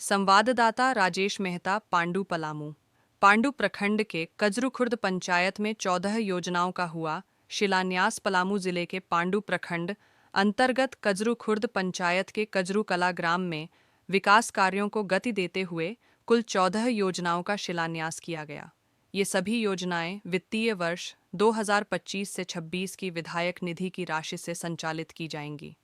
संवाददाता राजेश मेहता, पांडु पलामू। पांडु प्रखंड के कजरू खुर्द पंचायत में 14 योजनाओं का हुआ शिलान्यास। पलामू जिले के पांडु प्रखंड अंतर्गत कजरू खुर्द पंचायत के कजरू कला ग्राम में विकास कार्यों को गति देते हुए कुल 14 योजनाओं का शिलान्यास किया गया। ये सभी योजनाएं वित्तीय वर्ष 2025 से 26 की विधायक निधि की राशि से संचालित की जाएंगी।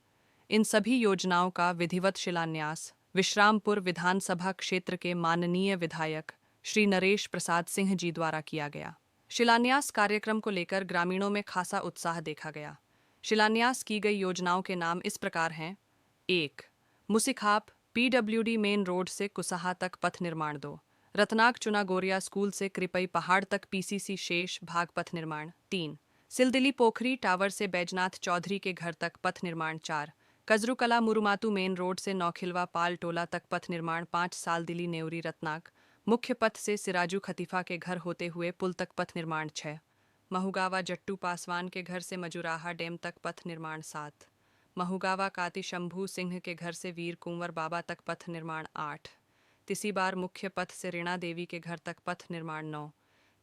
इन सभी योजनाओं का विधिवत शिलान्यास विश्रामपुर विधानसभा क्षेत्र के माननीय विधायक श्री नरेश प्रसाद सिंह जी द्वारा किया गया। शिलान्यास कार्यक्रम को लेकर ग्रामीणों में खासा उत्साह देखा गया। शिलान्यास की गई योजनाओं के नाम इस प्रकार हैं। 1. मुसिखाप PWD मेन रोड से कुसहा तक पथ निर्माण। 2. रत्नाक चुना गोरिया स्कूल से कृपई पहाड़ तक PCC शेष भाग पथ निर्माण। 3. सिलदिली पोखरी टावर से बैजनाथ चौधरी के घर तक पथ निर्माण। 4. कजरू कला मुरुमातू मेन रोड से नौखिलवा पाल टोला तक पथ निर्माण। 5. सालदिली नेवरी रत्नाक मुख्य पथ से सिराजू खतीफा के घर होते हुए पुल तक पथ निर्माण। 6. महुगावा जट्टू पासवान के घर से मजुराहा डैम तक पथ निर्माण। 7. महुगावा काती शंभू सिंह के घर से वीर कुंवर बाबा तक पथ निर्माण। 8. तिसीबार मुख्य पथ से रीणा देवी के घर तक पथ निर्माण। 9.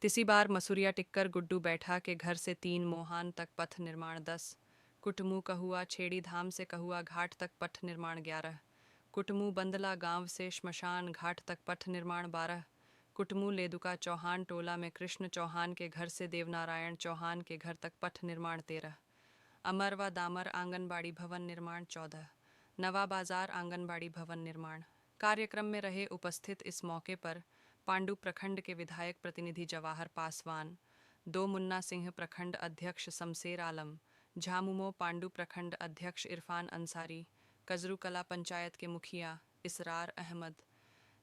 तिसीबार मसूरिया टिक्कर गुड्डू बैठा के घर से 3 मोहान तक पथ निर्माण। 10. कुटमू कहुआ छेड़ी धाम से कहुआ घाट तक पथ निर्माण। 11. कुटमू बंदला गांव से श्मशान घाट तक पथ निर्माण। 12. कुटमू लेदुका चौहान टोला में कृष्ण चौहान के घर से देवनारायण चौहान के घर तक पथ निर्माण। 13. अमरवा दामर आंगनबाड़ी भवन निर्माण। 14. नवा बाजार आंगनबाड़ी भवन निर्माण। कार्यक्रम में रहे उपस्थित इस मौके पर पांडु प्रखंड के विधायक प्रतिनिधि जवाहर पासवान, 2 मुन्ना सिंह प्रखंड अध्यक्ष शमशेर आलम, झामुमो पांडु प्रखंड अध्यक्ष इरफान अंसारी, कजरू कला पंचायत के मुखिया इसरार अहमद,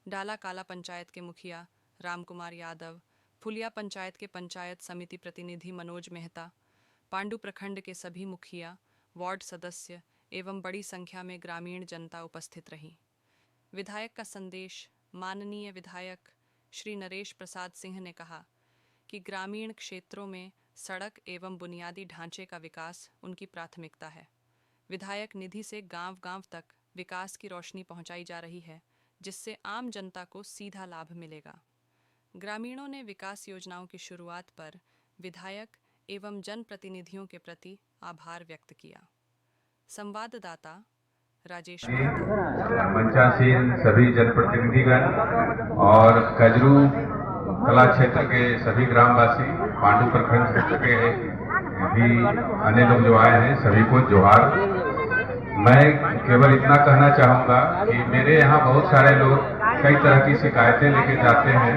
डाला काला पंचायत के मुखिया रामकुमार यादव, फुलिया पंचायत के पंचायत समिति प्रतिनिधि मनोज मेहता, पांडु प्रखंड के सभी मुखिया, वार्ड सदस्य एवं बड़ी संख्या में ग्रामीण जनता उपस्थित रही। विधायक का संदेश। माननीय विधायक श्री नरेश प्रसाद सिंह ने कहा कि ग्रामीण क्षेत्रों में सड़क एवं बुनियादी ढांचे का विकास उनकी प्राथमिकता है। विधायक निधि से गांव-गांव तक विकास की रोशनी पहुंचाई जा रही है, जिससे आम जनता को सीधा लाभ मिलेगा। ग्रामीणों ने विकास योजनाओं की शुरुआत पर विधायक एवं जनप्रतिनिधियों के प्रति आभार व्यक्त किया। संवाददाता राजेश मेहता। मंचासीन सभी जनप्रतिनिधिगण और कजरू कला क्षेत्र के सभी ग्रामवासी, पांडु प्रखंड क्षेत्र के भी अन्य लोग जो आए हैं, सभी को जोहार। मैं केवल इतना कहना चाहूँगा कि मेरे यहाँ बहुत सारे लोग कई तरह की शिकायतें लेके जाते हैं,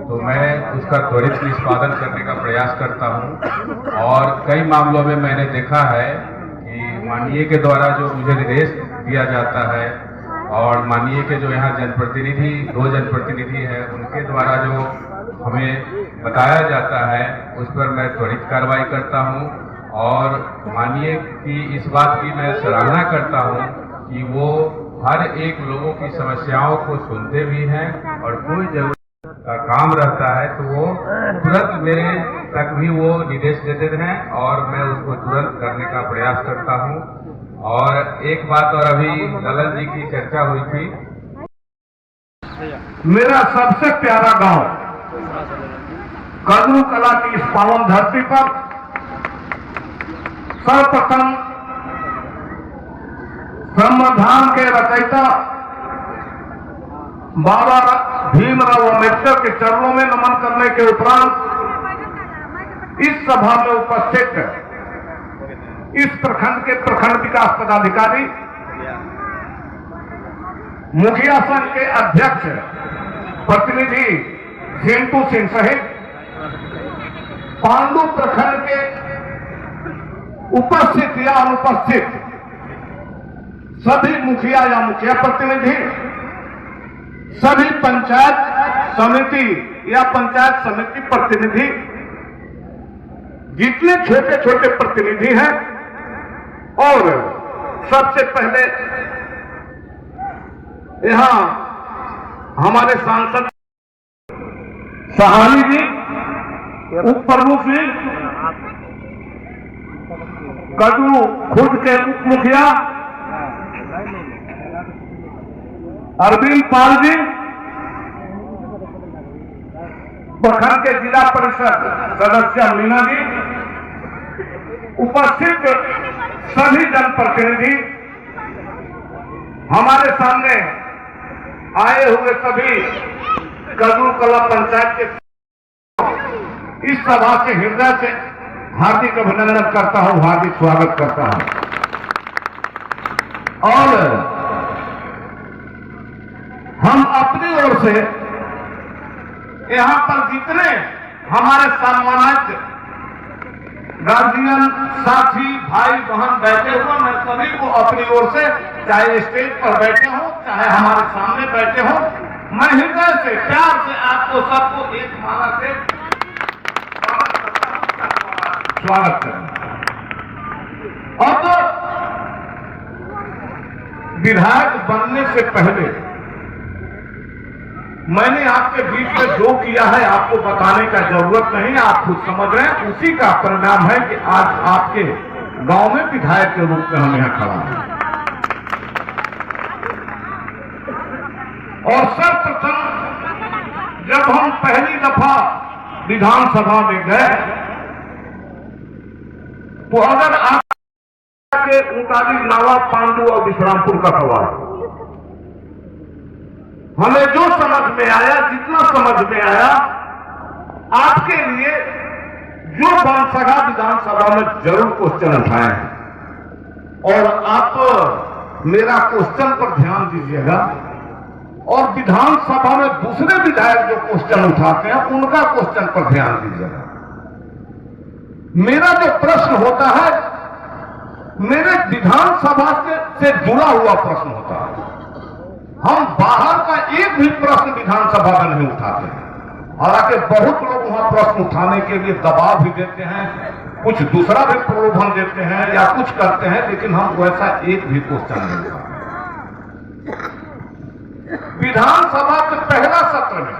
तो मैं उसका त्वरित निष्पादन करने का प्रयास करता हूँ। और कई मामलों में मैंने देखा है कि माननीय के द्वारा जो मुझे निर्देश दिया जाता है और माननीय के जो यहाँ जनप्रतिनिधि 2 जनप्रतिनिधि हैं, उनके द्वारा जो हमें बताया जाता है, उस पर मैं त्वरित कार्रवाई करता हूँ। और माननीय की इस बात की मैं सराहना करता हूँ कि वो हर एक लोगों की समस्याओं को सुनते भी हैं और कोई जरूरत का काम रहता है तो वो तुरंत मेरे तक भी वो निर्देश देते हैं और मैं उसको तुरंत करने का प्रयास करता हूँ। और एक बात और, अभी ललन जी की चर्चा हुई थी। मेरा सबसे प्यारा गांव कजरू कला की इस पावन धरती पर सर्वप्रथम संविधान के रचयिता बाबा भीमराव अम्बेडकर के चरणों में नमन करने के उपरांत इस सभा में उपस्थित इस प्रखंड के प्रखंड विकास पदाधिकारी, मुखिया संघ के अध्यक्ष प्रतिनिधि सेंटू सिंह सहित पांडु प्रखंड के उपस्थित या अनुपस्थित सभी मुखिया या मुखिया प्रतिनिधि, सभी पंचायत समिति या पंचायत समिति प्रतिनिधि, जितने छोटे छोटे प्रतिनिधि हैं, और सबसे पहले यहां हमारे सांसद सहानी जी, उप प्रमुख जी, कजरू खुर्द के उप मुखिया अरविंद पाल जी, प्रखंड के जिला परिषद सदस्य मीना जी, उपस्थित सभी जनप्रतिनिधि, हमारे सामने आए हुए सभी कजरू कला पंचायत के इस सभा से हृदय से हार्दिक अभिनंदन करता हूं, हार्दिक स्वागत करता हूं। और हम अपनी ओर से यहां पर जितने हमारे सम्मानित गार्जियन, साथी, भाई बहन बैठे हुए, मैं सभी को अपनी ओर से, चाहे स्टेज पर बैठे हो, चाहे हमारे सामने बैठे हो, मैं हृदय से प्यार से आपको सबको एक माला से स्वागत करूं। अब विधायक बनने से पहले मैंने आपके बीच में जो किया है आपको बताने का जरूरत नहीं, आप खुद समझ रहे हैं। उसी का परिणाम है कि आज आपके गांव में विधायक के रूप में हम यहां खड़ा हैं। और सर्वप्रथम जब हम पहली दफा विधानसभा में गए तो अगर आपके 39 नावा, पांडु और विश्रामपुर का सवाल, हमें जो समझ में आया, जितना समझ में आया, आपके लिए जो बनसगा विधानसभा में जरूर क्वेश्चन उठाए हैं। और आप मेरा क्वेश्चन पर ध्यान दीजिएगा और विधानसभा में दूसरे विधायक जो क्वेश्चन उठाते हैं उनका क्वेश्चन पर ध्यान दीजिएगा। मेरा जो प्रश्न होता है मेरे विधानसभा से जुड़ा हुआ प्रश्न होता है। हम बाहर का एक भी प्रश्न विधानसभा का नहीं उठाते हैं। हालांकि बहुत लोग वहां प्रश्न उठाने के लिए दबाव भी देते हैं, कुछ दूसरा भी प्रलोभन देते हैं या कुछ करते हैं, लेकिन हम वैसा एक भी क्वेश्चन नहीं उठाते। विधानसभा के पहला सत्र में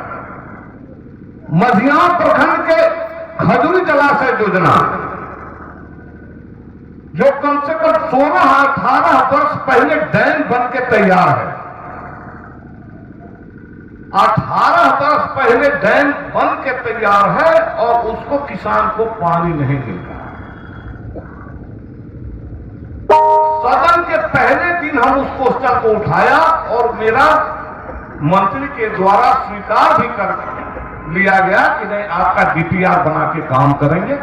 मझिया प्रखंड के खजूरी जलाशय योजना, जो कम से कम 16-18 वर्ष पहले डैम बन के तैयार है, 18 वर्ष पहले डैम बन के तैयार है और उसको किसान को पानी नहीं मिलता। सदन के पहले दिन हम उस क्वेश्चन को उठाया और मेरा मंत्री के द्वारा स्वीकार भी कर लिया गया कि नहीं, आपका डीपीआर बना के काम करेंगे।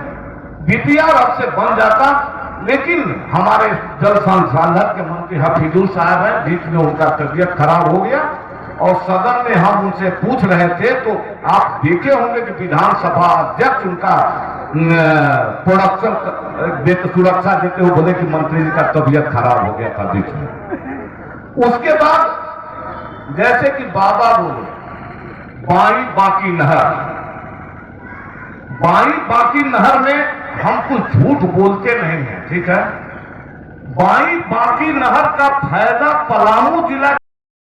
डीपीआर अब से बन जाता, लेकिन हमारे जल संसाधन के मंत्री हफीजुल साहब हैं, बीच में उनका तबीयत खराब हो गया और सदन में हम उनसे पूछ रहे थे तो आप देखे होंगे कि विधानसभा अध्यक्ष उनका प्रोडक्शन सुरक्षा देते हुए बोले कि मंत्री जी का तबीयत खराब हो गया था बीच में। उसके बाद जैसे कि बाबा बोले बाई बाकी नहर, बाई बाकी नहर में हम कुछ झूठ बोलते नहीं हैं, ठीक है। बाई बाकी नहर का फायदा पलामू जिला